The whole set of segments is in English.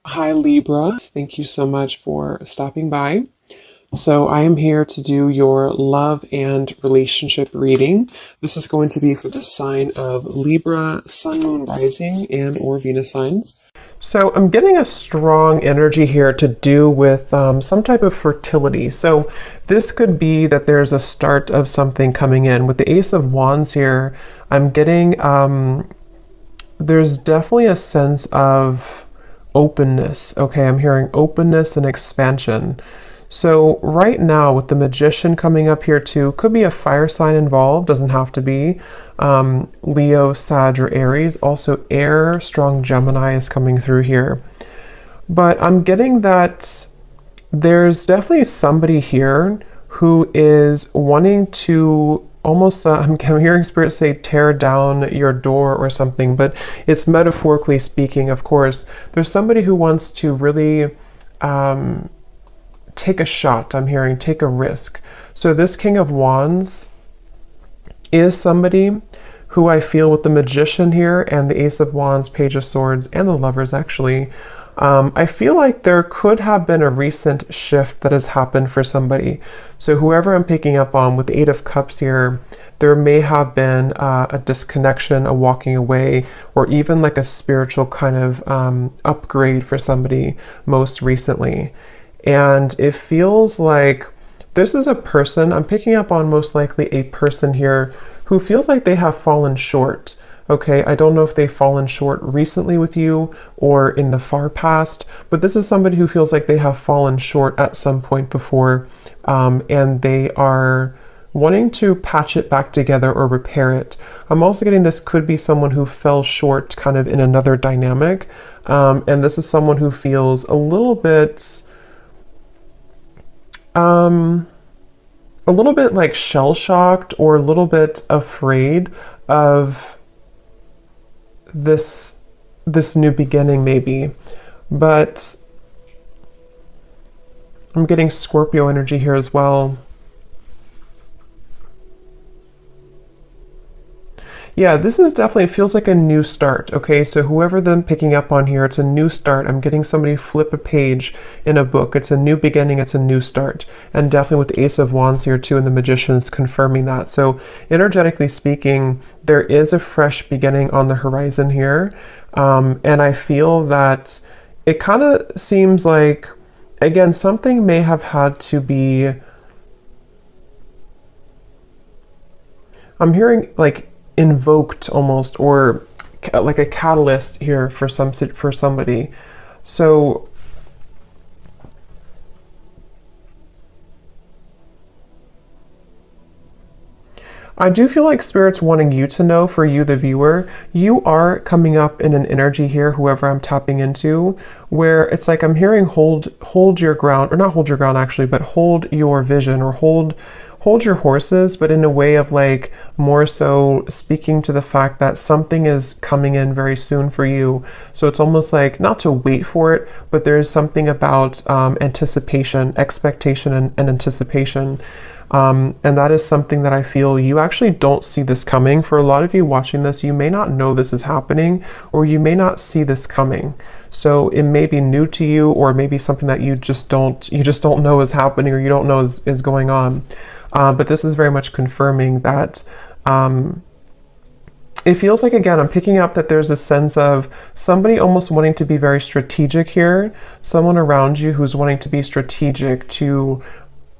Hi Libra, thank you so much for stopping by. So I am here to do your love and relationship reading. This is going to be for the sign of Libra, Sun, Moon, Rising, and or Venus signs. So I'm getting a strong energy here to do with some type of fertility. So this could be that there's a start of something coming in. With the Ace of Wands here, I'm getting, there's definitely a sense of openness. Okay, I'm hearing openness and expansion. So right now with the Magician coming up here too, could be a fire sign involved, doesn't have to be. Leo, Sag, or Aries. Also air, strong Gemini is coming through here. But I'm getting that there's definitely somebody here who is wanting to almost, I'm hearing Spirit say tear down your door or something, but it's metaphorically speaking, of course. There's somebody who wants to really take a shot, I'm hearing, take a risk. So this King of Wands is somebody who I feel with the Magician here and the Ace of Wands, Page of Swords, and the Lovers actually, I feel like there could have been a recent shift that has happened for somebody. So whoever I'm picking up on with the Eight of Cups here, there may have been a disconnection, a walking away, or even like a spiritual kind of upgrade for somebody most recently. And it feels like this is a person, I'm picking up on most likely a person here who feels like they have fallen short. Okay, I don't know if they've fallen short recently with you or in the far past, but this is somebody who feels like they have fallen short at some point before, and they are wanting to patch it back together or repair it. I'm also getting this could be someone who fell short kind of in another dynamic, and this is someone who feels a little bit like shell-shocked or a little bit afraid of this new beginning maybe. But I'm getting Scorpio energy here as well. Yeah, this is definitely, feels like a new start, okay? So whoever I'm picking up on here, it's a new start. I'm getting somebody flip a page in a book. It's a new beginning, it's a new start. And definitely with the Ace of Wands here too, and the Magician's confirming that. So energetically speaking, there is a fresh beginning on the horizon here. And I feel that it kind of seems like, again, something may have had to be, I'm hearing like invoked almost, or like a catalyst here for somebody. So I do feel like Spirit's wanting you to know, for you the viewer, you are coming up in an energy here, whoever I'm tapping into, where it's like I'm hearing hold your ground, or not hold your ground actually, but hold your vision, or hold your horses, but in a way of like more so speaking to the fact that something is coming in very soon for you. So it's almost like not to wait for it, but there is something about anticipation, expectation, and anticipation. And that is something that I feel you actually don't see this coming. For a lot of you watching this, you may not know this is happening, or you may not see this coming. So it may be new to you, or maybe something that you just don't know is happening, or you don't know is going on. But this is very much confirming that it feels like, again, I'm picking up that there's a sense of somebody almost wanting to be very strategic here, someone around you who's wanting to be strategic, to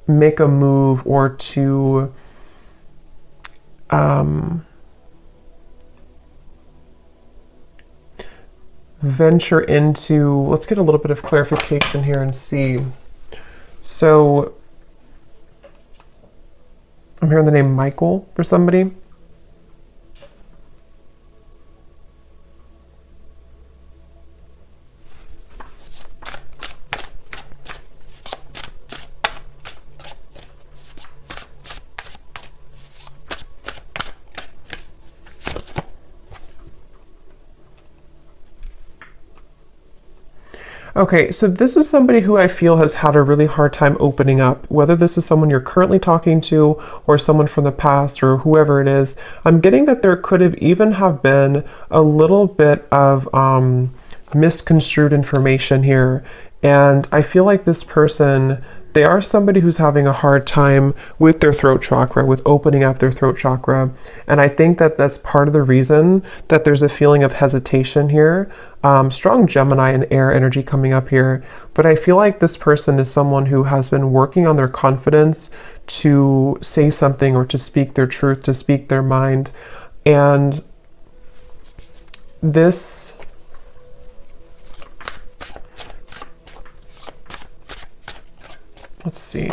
make a move, or to venture into, let's get a little bit of clarification here and see. So I'm hearing the name Michael for somebody. Okay, so this is somebody who I feel has had a really hard time opening up, whether this is someone you're currently talking to or someone from the past or whoever it is. I'm getting that there could have even have been a little bit of misconstrued information here. And I feel like this person, they are somebody who's having a hard time with their throat chakra, with opening up their throat chakra. And I think that that's part of the reason that there's a feeling of hesitation here. Strong Gemini and air energy coming up here. But I feel like this person is someone who has been working on their confidence to say something or to speak their truth, to speak their mind. And this... Let's see.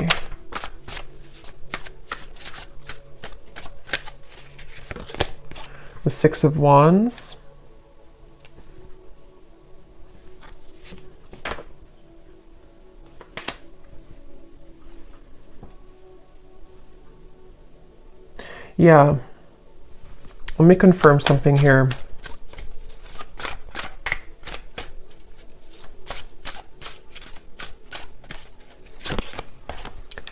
The Six of Wands. Yeah. Let me confirm something here.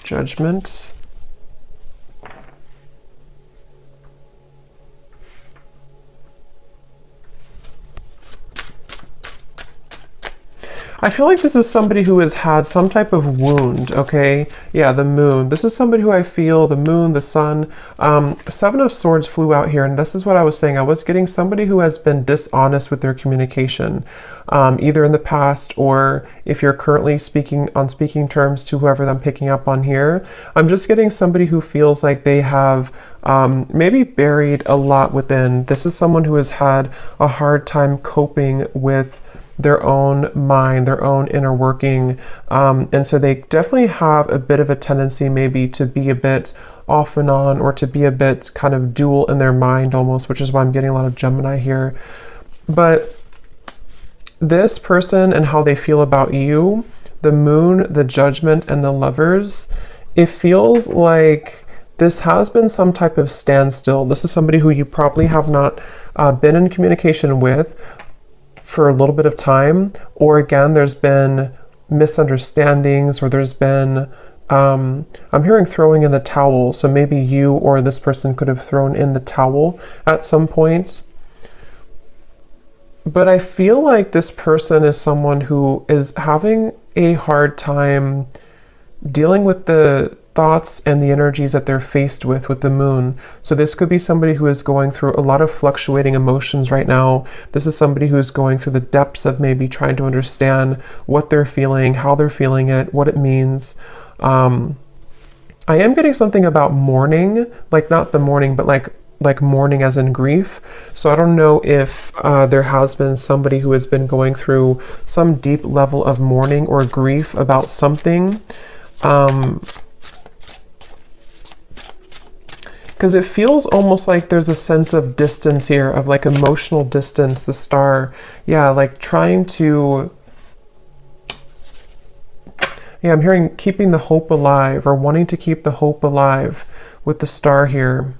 Judgment. I feel like this is somebody who has had some type of wound, okay? Yeah, the moon. This is somebody who I feel, the moon, the sun. Seven of Swords flew out here, and this is what I was saying. I was getting somebody who has been dishonest with their communication, either in the past or if you're currently speaking on speaking terms to whoever I'm picking up on here. I'm just getting somebody who feels like they have maybe buried a lot within. This is someone who has had a hard time coping with their own mind, their own inner working. And so they definitely have a bit of a tendency maybe to be a bit off and on, or to be a bit kind of dual in their mind almost, which is why I'm getting a lot of Gemini here. But this person and how they feel about you, the moon, the judgment, and the lovers, it feels like this has been some type of standstill. This is somebody who you probably have not been in communication with for a little bit of time, or again, there's been misunderstandings, or there's been, I'm hearing throwing in the towel. So maybe you or this person could have thrown in the towel at some point. But I feel like this person is someone who is having a hard time dealing with the thoughts and the energies that they're faced with the moon. So this could be somebody who is going through a lot of fluctuating emotions right now. This is somebody who is going through the depths of maybe trying to understand what they're feeling, how they're feeling it, what it means. I am getting something about mourning, like not the mourning, but like mourning as in grief. So I don't know if there has been somebody who has been going through some deep level of mourning or grief about something. Because it feels almost like there's a sense of distance here, of like emotional distance, the star. Yeah, like trying to... Yeah, I'm hearing keeping the hope alive, or wanting to keep the hope alive with the star here.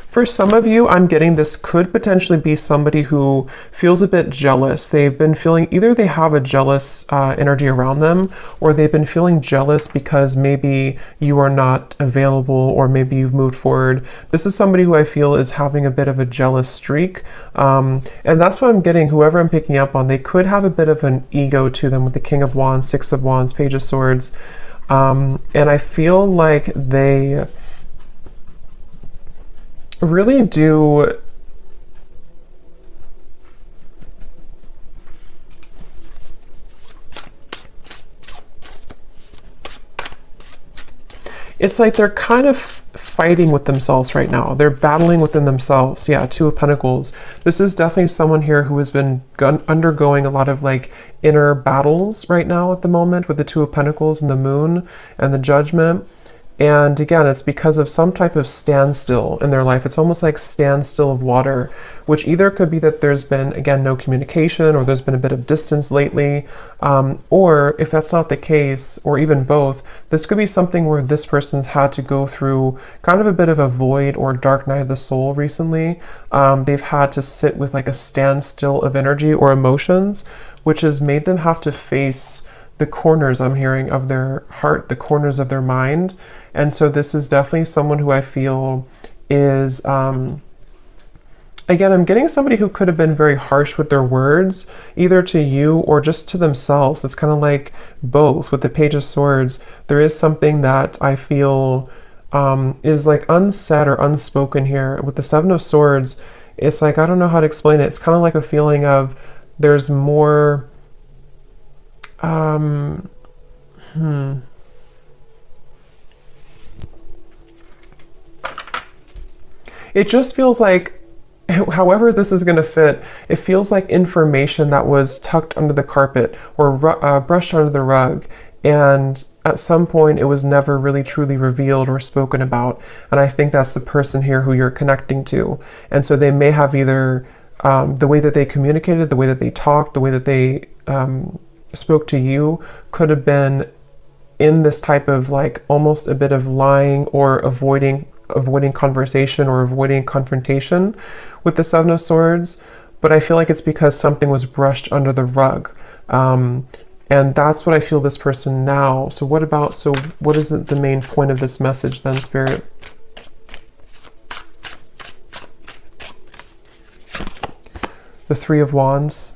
For some of you, I'm getting this could potentially be somebody who feels a bit jealous. They've been feeling, either they have a jealous energy around them, or they've been feeling jealous because maybe you are not available, or maybe you've moved forward. This is somebody who I feel is having a bit of a jealous streak. And that's what I'm getting, whoever I'm picking up on, they could have a bit of an ego to them with the King of Wands, Six of Wands, Page of Swords. And I feel like they really do it's like they're kind of fighting with themselves right now. They're battling within themselves. Yeah, Two of Pentacles. This is definitely someone here who has been undergoing a lot of like inner battles right now at the moment with the Two of Pentacles and the Moon and the Judgment. And again, it's because of some type of standstill in their life. It's almost like standstill of water, which either could be that there's been, again, no communication, or there's been a bit of distance lately. Or if that's not the case, or even both, this could be something where this person's had to go through kind of a bit of a void or dark night of the soul recently. They've had to sit with like a standstill of energy or emotions, which has made them have to face the corners I'm hearing of their heart, the corners of their mind. And so this is definitely someone who I feel is, again, I'm getting somebody who could have been very harsh with their words, either to you or just to themselves. It's kind of like both. With the Page of Swords, there is something that I feel is like unsaid or unspoken here. With the Seven of Swords, it's like, I don't know how to explain it. It's kind of like a feeling of there's more, It just feels like, however this is going to fit, it feels like information that was tucked under the carpet or brushed under the rug. And at some point, it was never really truly revealed or spoken about. And I think that's the person here who you're connecting to. And so they may have either the way that they communicated, the way that they talked, the way that they spoke to you could have been in this type of like almost a bit of lying or avoiding conversation or avoiding confrontation with the Seven of Swords. But I feel like it's because something was brushed under the rug. And that's what I feel this person now. So what is the main point of this message then, Spirit? The Three of Wands.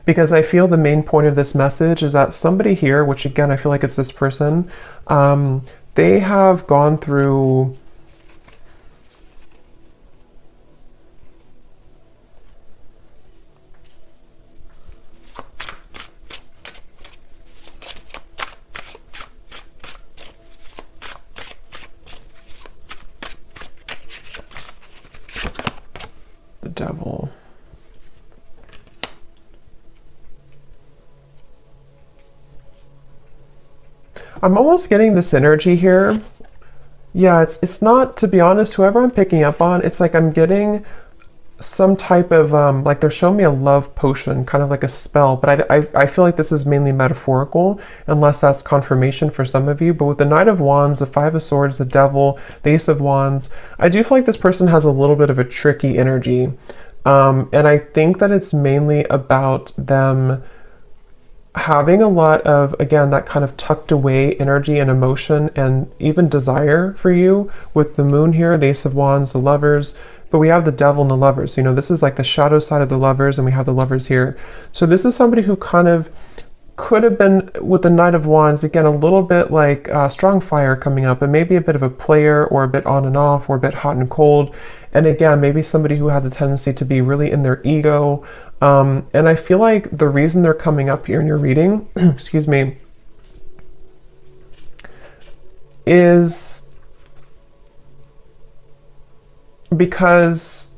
Because I feel the main point of this message is that somebody here, which again, I feel like it's this person, they have gone through the Devil. I'm almost getting this energy here. Yeah, it's not, to be honest, whoever I'm picking up on, it's like I'm getting some type of, like they're showing me a love potion, kind of like a spell, but I feel like this is mainly metaphorical, unless that's confirmation for some of you. But with the Knight of Wands, the Five of Swords, the Devil, the Ace of Wands, I do feel like this person has a little bit of a tricky energy. And I think that it's mainly about them having a lot of, again, that kind of tucked away energy and emotion and even desire for you with the Moon here, the Ace of Wands, the Lovers, but we have the Devil and the Lovers. You know, this is like the shadow side of the Lovers, and we have the Lovers here. So this is somebody who kind of could have been, with the Knight of Wands, again, a little bit like strong fire coming up, and maybe a bit of a player, or a bit on and off, or a bit hot and cold. And again, maybe somebody who had the tendency to be really in their ego. And I feel like the reason they're coming up here in your reading, excuse me, is because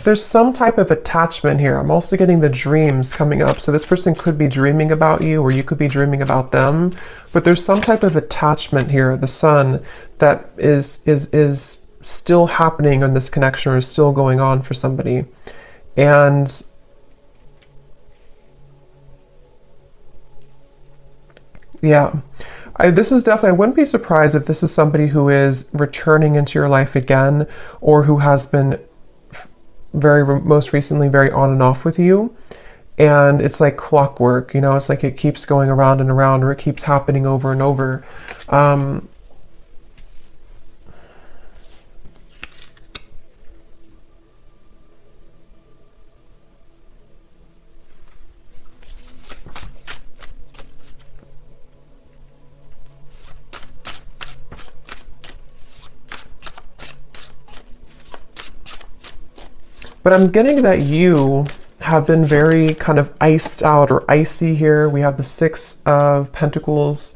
there's some type of attachment here. I'm also getting the dreams coming up. So this person could be dreaming about you, or you could be dreaming about them. But there's some type of attachment here, the Sun, that is still happening in this connection, or is still going on for somebody. And yeah, this is definitely, I wouldn't be surprised if this is somebody who is returning into your life again, or who has been most recently very on and off with you. And it's like clockwork, you know, it's like it keeps going around and around, or it keeps happening over and over. But I'm getting that you have been very kind of iced out or icy here. We have the Six of Pentacles,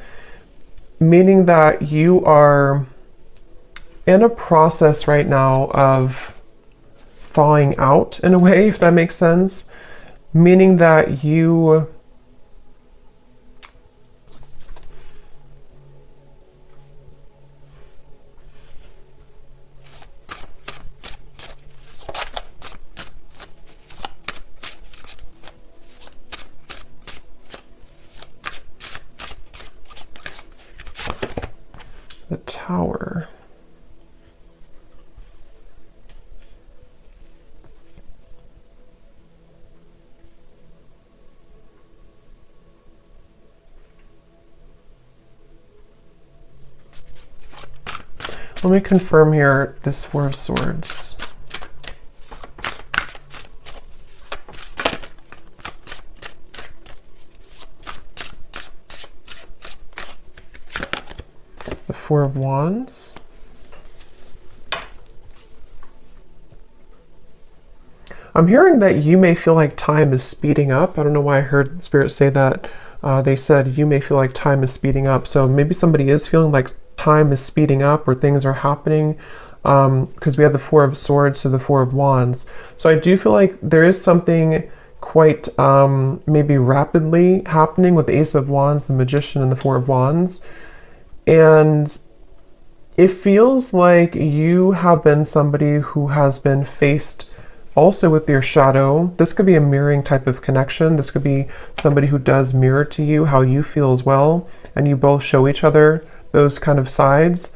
meaning that you are in a process right now of thawing out, in a way, if that makes sense. Meaning that you Tower. Let me confirm here this Four of Swords. The Four of Wands. I'm hearing that you may feel like time is speeding up. I don't know why I heard Spirit say that. They said you may feel like time is speeding up. So maybe somebody is feeling like time is speeding up or things are happening, because we have the Four of Swords to the Four of Wands. So I do feel like there is something quite maybe rapidly happening with the Ace of Wands, the Magician, and the Four of Wands. And it feels like you have been somebody who has been faced also with your shadow. This could be a mirroring type of connection. This could be somebody who does mirror to you how you feel as well, and you both show each other those kind of sides.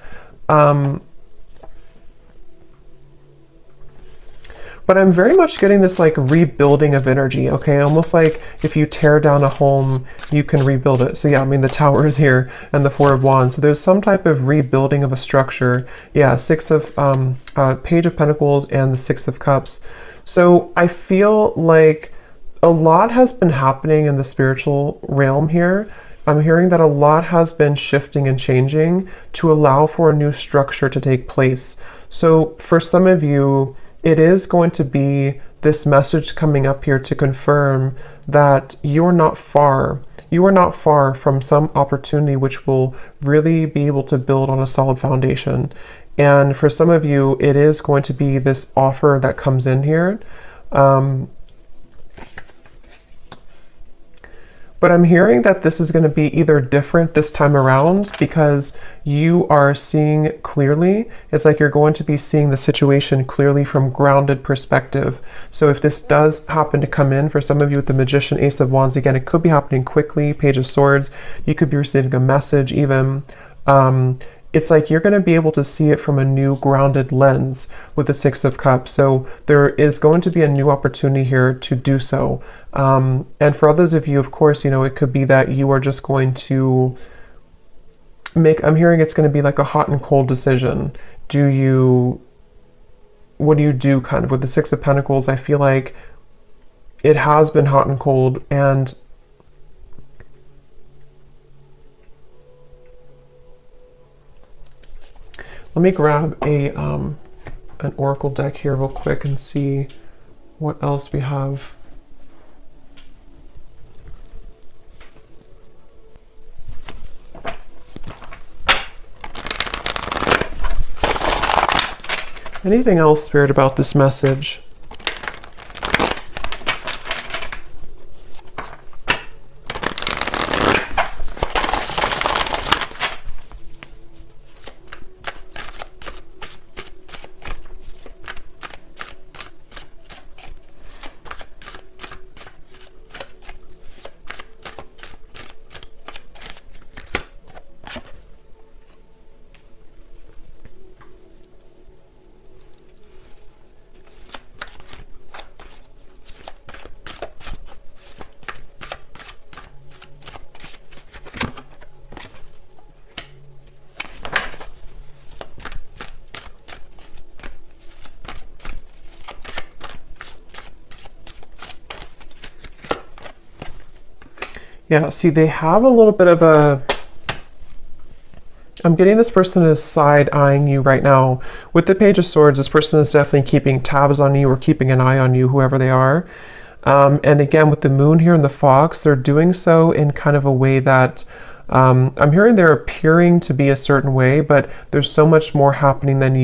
But I'm very much getting this like rebuilding of energy, okay? Almost like if you tear down a home, you can rebuild it. So yeah, I mean, the Tower is here and the Four of Wands. So there's some type of rebuilding of a structure. Yeah, Page of Pentacles and the Six of Cups. So I feel like a lot has been happening in the spiritual realm here. I'm hearing that a lot has been shifting and changing to allow for a new structure to take place. So for some of you, it is going to be this message coming up here to confirm that you're not far. You are not far from some opportunity which will really be able to build on a solid foundation. And for some of you, it is going to be this offer that comes in here. But I'm hearing that this is going to be either different this time around because you are seeing clearly. It's like you're going to be seeing the situation clearly from grounded perspective. So if this does happen to come in for some of you with the Magician, Ace of Wands, again, it could be happening quickly, Page of Swords. You could be receiving a message even. It's like you're going to be able to see it from a new grounded lens with the Six of Cups. So there is going to be a new opportunity here to do so. And for others of you, of course, you know, it could be that you are just going to I'm hearing it's going to be like a hot and cold decision. What do you do kind of with the Six of Pentacles? I feel like it has been hot and cold, and let me grab an oracle deck here real quick and see what else we have. Anything else, Spirit, about this message? Yeah, see, they have a little bit of I'm getting this person is side-eyeing you right now. With the Page of Swords, this person is definitely keeping tabs on you or keeping an eye on you, whoever they are. And again, with the Moon here and the Fox, they're doing so in kind of a way that I'm hearing they're appearing to be a certain way, but there's so much more happening than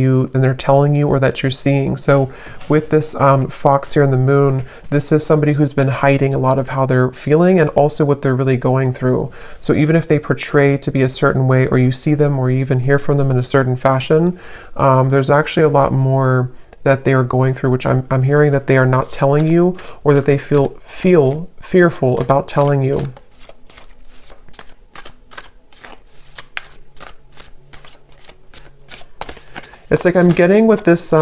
they're telling you or that you're seeing. So with this Fox here and the Moon, this is somebody who's been hiding a lot of how they're feeling and also what they're really going through. So even if they portray to be a certain way, or you see them or you even hear from them in a certain fashion, there's actually a lot more that they are going through, which I'm hearing that they are not telling you, or that they feel fearful about telling you. It's like I'm getting with this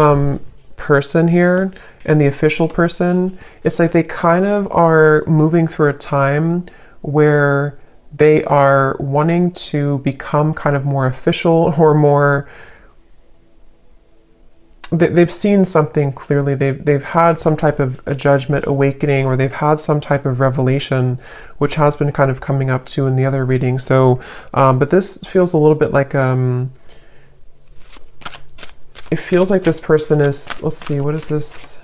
person here and the official person, it's like they kind of are moving through a time where they are wanting to become kind of more official or more, they've seen something clearly. They've had some type of a judgment awakening, or they've had some type of revelation, which has been kind of coming up too in the other reading. So, but this feels a little bit like, it feels like this person is, let's see, what is this?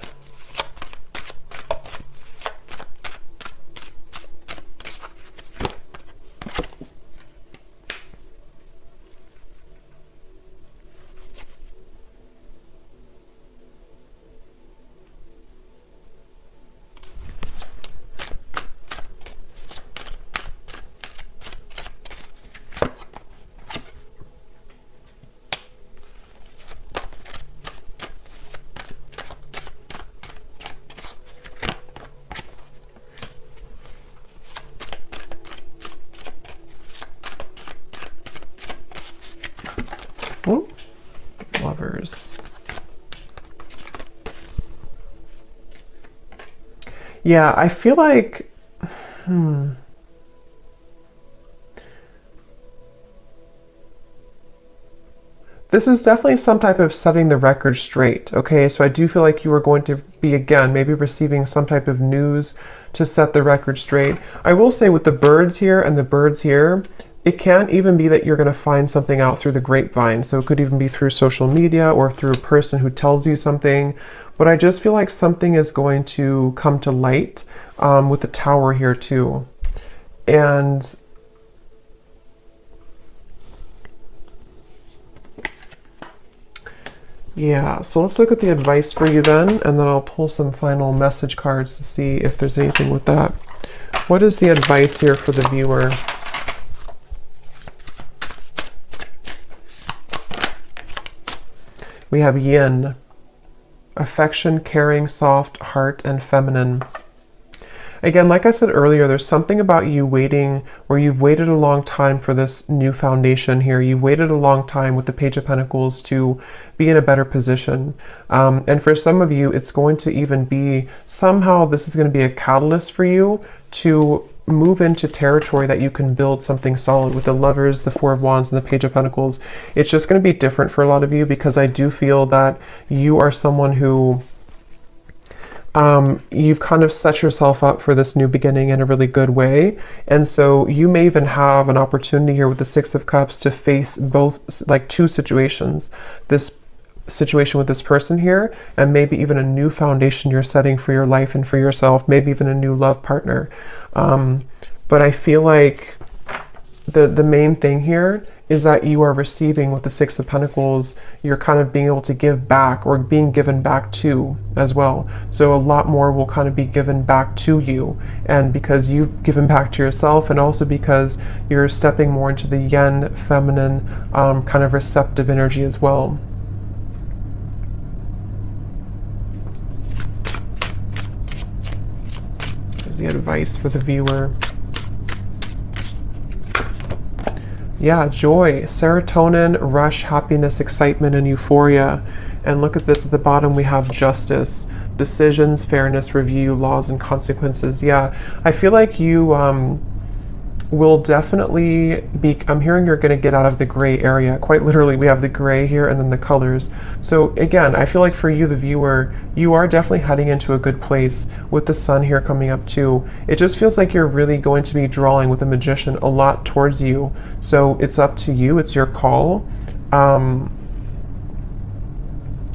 Oh, Lovers. Yeah, I feel like, this is definitely some type of setting the record straight, okay? So I do feel like you are going to be, again, maybe receiving some type of news to set the record straight. I will say with the birds here and the birds here, it can even be that you're going to find something out through the grapevine. So it could even be through social media or through a person who tells you something. But I just feel like something is going to come to light with the tower here too. And yeah, so let's look at the advice for you then, and then I'll pull some final message cards to see if there's anything with that. What is the advice here for the viewer? We have yin, affection, caring, soft, heart, and feminine. Again, like I said earlier, there's something about you waiting, or you've waited a long time for this new foundation here. You've waited a long time with the Page of Pentacles to be in a better position. And for some of you, it's going to even be, somehow this is going to be a catalyst for you to move into territory that you can build something solid with the Lovers, the Four of Wands, and the Page of Pentacles. It's just going to be different for a lot of you, because I do feel that you are someone who you've kind of set yourself up for this new beginning in a really good way. And so you may even have an opportunity here with the Six of Cups to face both, like two situations. This situation with this person here, and maybe even a new foundation you're setting for your life and for yourself, maybe even a new love partner. But I feel like the main thing here is that you are receiving with the Six of Pentacles. You're kind of being able to give back, or being given back to as well. So a lot more will kind of be given back to you, and because you've given back to yourself, and also because you're stepping more into the yin, feminine, kind of receptive energy as well. Here's the advice for the viewer. Yeah, joy, serotonin, rush, happiness, excitement, and euphoria. And look at this at the bottom, we have justice, decisions, fairness, review, laws, and consequences. Yeah, I feel like you will definitely be, I'm hearing you're going to get out of the gray area. Quite literally, we have the gray here and then the colors. So again, I feel like for you, the viewer, you are definitely heading into a good place with the sun here coming up too. It just feels like you're really going to be drawing with the Magician a lot towards you. So it's up to you. It's your call.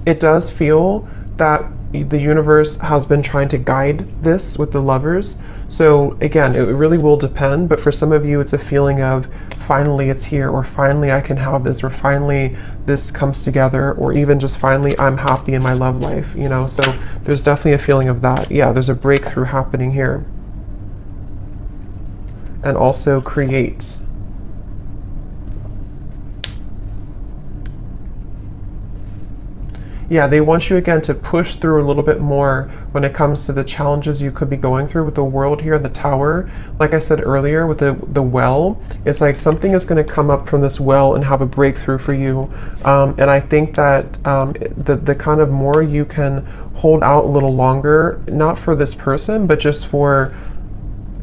It does feel that the universe has been trying to guide this with the Lovers. So again, it really will depend, but for some of you, it's a feeling of finally it's here, or finally I can have this, or finally this comes together, or even just finally I'm happy in my love life, you know? So there's definitely a feeling of that. Yeah, there's a breakthrough happening here. And also create. Yeah, they want you again to push through a little bit more when it comes to the challenges you could be going through with the world here, the tower. Like I said earlier with the well, it's like something is going to come up from this well and have a breakthrough for you. And I think that the kind of more you can hold out a little longer, not for this person, but just for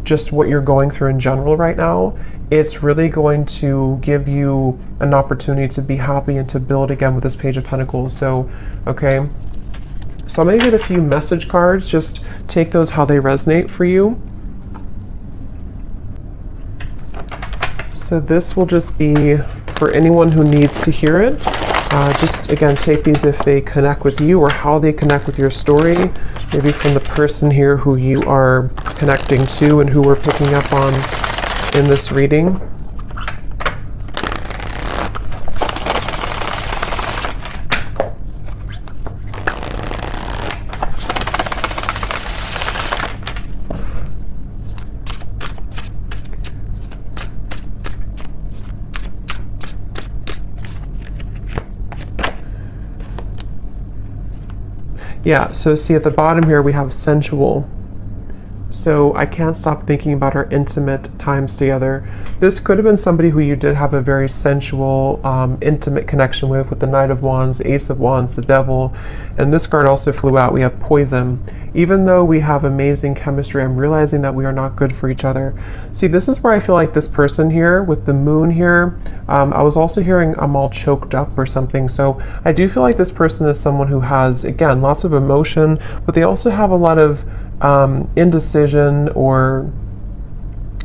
just what you're going through in general right now, it's really going to give you an opportunity to be happy and to build again with this Page of Pentacles. So, okay. So I'm going to get a few message cards. Just take those how they resonate for you. So this will just be for anyone who needs to hear it. Just again, take these if they connect with you or how they connect with your story. Maybe from the person here who you are connecting to and who we're picking up on in this reading. Yeah, so see at the bottom here we have sensual. So I can't stop thinking about our intimate times together. This could have been somebody who you did have a very sensual, intimate connection with the Knight of Wands, the Ace of Wands, the Devil. And this card also flew out. We have poison. Even though we have amazing chemistry, I'm realizing that we are not good for each other. See, this is where I feel like this person here with the moon here, I was also hearing I'm all choked up or something. So I do feel like this person is someone who has, again, lots of emotion, but they also have a lot of indecision, or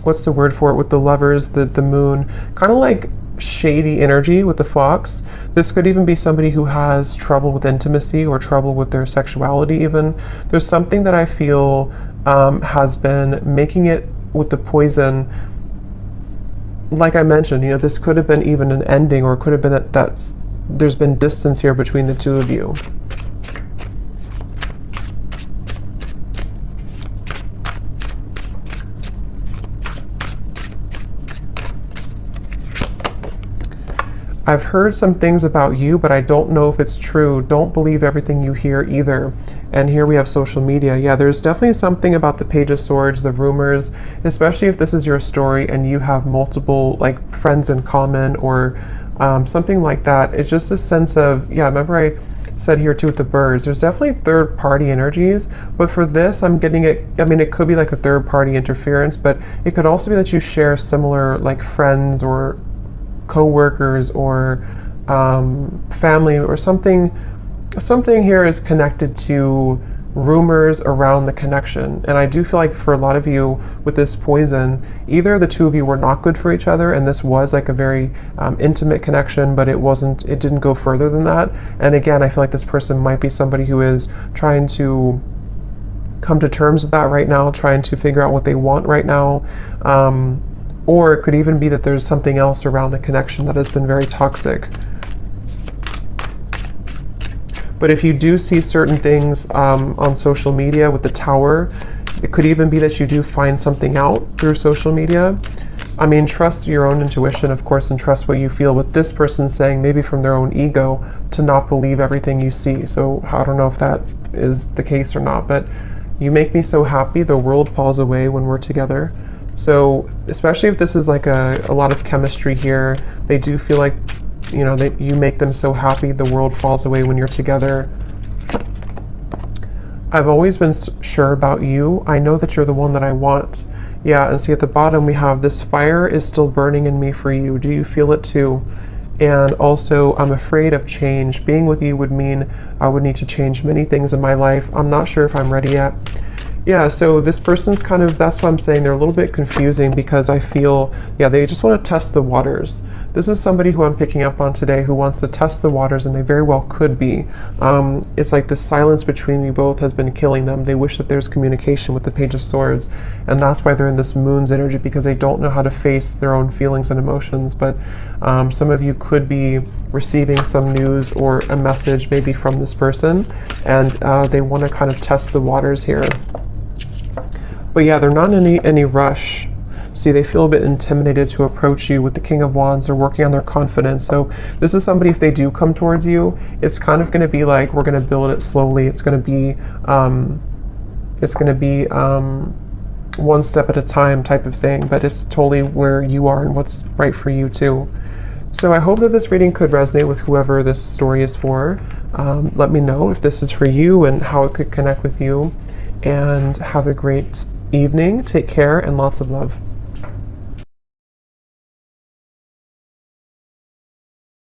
what's the word for it with the Lovers, the moon, kind of like shady energy with the Fox. This could even be somebody who has trouble with intimacy or trouble with their sexuality even. There's something that I feel has been making it with the poison. Like I mentioned, you know, this could have been even an ending, or it could have been that there's been distance here between the two of you. I've heard some things about you, but I don't know if it's true. Don't believe everything you hear either. And here we have social media. Yeah, there's definitely something about the Page of Swords, the rumors, especially if this is your story and you have multiple like friends in common or something like that. It's just a sense of, yeah, remember I said here too with the birds, there's definitely third party energies, but for this I'm getting it, I mean, it could be like a third party interference, but it could also be that you share similar like friends or co-workers or family or something here is connected to rumors around the connection. And I do feel like for a lot of you with this poison, either the two of you were not good for each other and this was like a very intimate connection, but it didn't go further than that. And again, I feel like this person might be somebody who is trying to come to terms with that right now, trying to figure out what they want right now. Or it could even be that there's something else around the connection that has been very toxic. But if you do see certain things on social media with the Tower, it could even be that you do find something out through social media. I mean, trust your own intuition, of course, and trust what you feel. With this person saying, maybe from their own ego, to not believe everything you see. So I don't know if that is the case or not, but you make me so happy, the world falls away when we're together. So especially if this is like a lot of chemistry here, they do feel like, you know, that you make them so happy, the world falls away when you're together. I've always been sure about you. I know that you're the one that I want. Yeah, and see at the bottom we have this fire is still burning in me for you. Do you feel it too? And also, I'm afraid of change. Being with you would mean I would need to change many things in my life. I'm not sure if I'm ready yet. Yeah, so this person's kind of, that's why I'm saying they're a little bit confusing, because I feel, yeah, they just want to test the waters. This is somebody who I'm picking up on today who wants to test the waters, and they very well could be. It's like the silence between you both has been killing them. They wish that there's communication with the Page of Swords, and that's why they're in this Moon's energy, because they don't know how to face their own feelings and emotions. But some of you could be receiving some news or a message maybe from this person, and they want to kind of test the waters here. But yeah, they're not in any rush. See, they feel a bit intimidated to approach you with the King of Wands. They're working on their confidence. So this is somebody, if they do come towards you, it's kind of going to be like, we're going to build it slowly. It's going to be, one step at a time type of thing, but it's totally where you are and what's right for you too. So I hope that this reading could resonate with whoever this story is for. Let me know if this is for you and how it could connect with you. And have a great evening. Take care and lots of love.